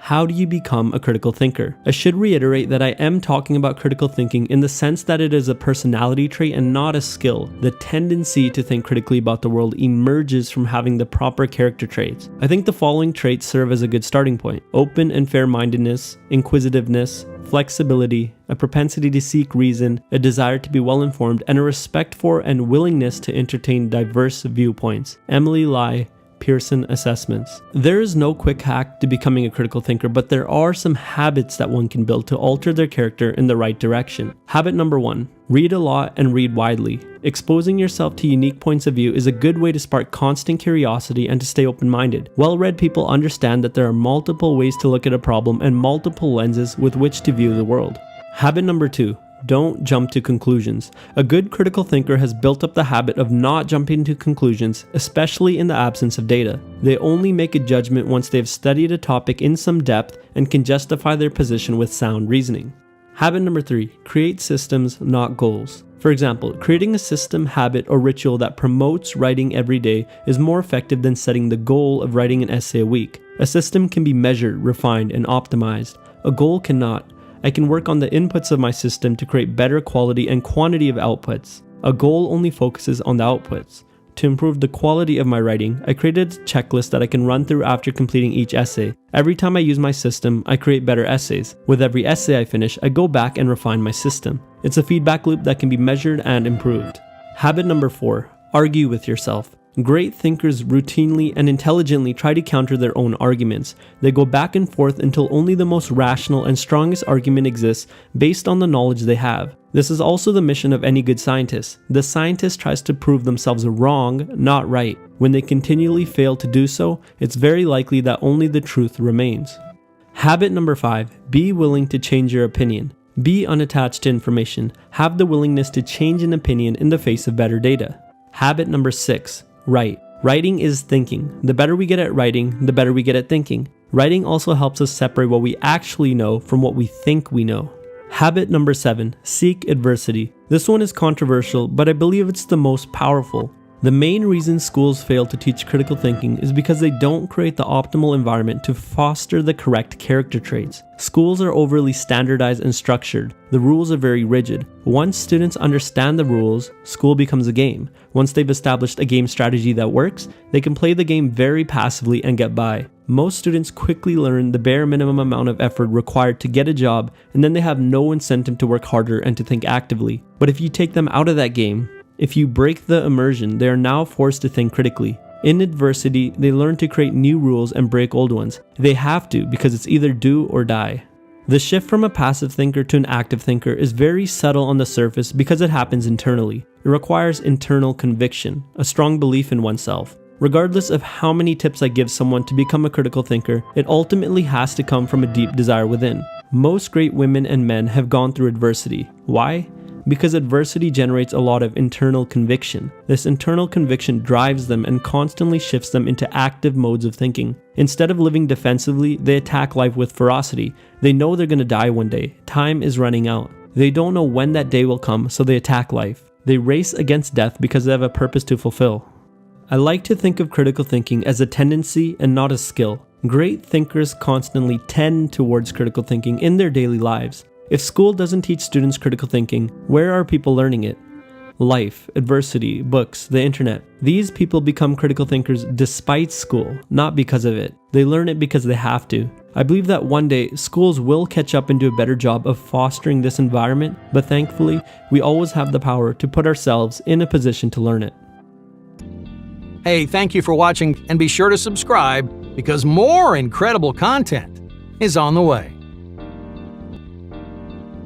how do you become a critical thinker? I should reiterate that I am talking about critical thinking in the sense that it is a personality trait and not a skill. The tendency to think critically about the world emerges from having the proper character traits. I think the following traits serve as a good starting point: open and fair-mindedness, inquisitiveness, flexibility, a propensity to seek reason, a desire to be well-informed, and a respect for and willingness to entertain diverse viewpoints. Emily Lai, Pearson Assessments. There is no quick hack to becoming a critical thinker, but there are some habits that one can build to alter their character in the right direction. Habit number 1. Read a lot and read widely. Exposing yourself to unique points of view is a good way to spark constant curiosity and to stay open-minded. Well-read people understand that there are multiple ways to look at a problem and multiple lenses with which to view the world. Habit number 2. Don't jump to conclusions. A good critical thinker has built up the habit of not jumping to conclusions, especially in the absence of data. They only make a judgment once they have studied a topic in some depth and can justify their position with sound reasoning. Habit number 3. Create systems, not goals. For example, creating a system, habit, or ritual that promotes writing every day is more effective than setting the goal of writing an essay a week. A system can be measured, refined, and optimized. A goal cannot. I can work on the inputs of my system to create better quality and quantity of outputs. A goal only focuses on the outputs. To improve the quality of my writing, I created a checklist that I can run through after completing each essay. Every time I use my system, I create better essays. With every essay I finish, I go back and refine my system. It's a feedback loop that can be measured and improved. Habit number 4. Argue with yourself. Great thinkers routinely and intelligently try to counter their own arguments. They go back and forth until only the most rational and strongest argument exists based on the knowledge they have. This is also the mission of any good scientist. The scientist tries to prove themselves wrong, not right. When they continually fail to do so, it's very likely that only the truth remains. Habit number 5. Be willing to change your opinion. Be unattached to information. Have the willingness to change an opinion in the face of better data. Habit number 6. Write. Writing is thinking. The better we get at writing, the better we get at thinking. Writing also helps us separate what we actually know from what we think we know. Habit number 7. Seek adversity. This one is controversial, but I believe it's the most powerful. The main reason schools fail to teach critical thinking is because they don't create the optimal environment to foster the correct character traits. Schools are overly standardized and structured. The rules are very rigid. Once students understand the rules, school becomes a game. Once they've established a game strategy that works, they can play the game very passively and get by. Most students quickly learn the bare minimum amount of effort required to get a job, and then they have no incentive to work harder and to think actively. But if you take them out of that game, if you break the immersion, they are now forced to think critically. In adversity, they learn to create new rules and break old ones. They have to, because it's either do or die. The shift from a passive thinker to an active thinker is very subtle on the surface because it happens internally. It requires internal conviction, a strong belief in oneself. Regardless of how many tips I give someone to become a critical thinker, it ultimately has to come from a deep desire within. Most great women and men have gone through adversity. Why? Because adversity generates a lot of internal conviction. This internal conviction drives them and constantly shifts them into active modes of thinking. Instead of living defensively, they attack life with ferocity. They know they're going to die one day. Time is running out. They don't know when that day will come, so they attack life. They race against death because they have a purpose to fulfill. I like to think of critical thinking as a tendency and not a skill. Great thinkers constantly tend towards critical thinking in their daily lives. If school doesn't teach students critical thinking, where are people learning it? Life, adversity, books, the internet. These people become critical thinkers despite school, not because of it. They learn it because they have to. I believe that one day, schools will catch up and do a better job of fostering this environment, but thankfully, we always have the power to put ourselves in a position to learn it. Hey, thank you for watching, and be sure to subscribe because more incredible content is on the way.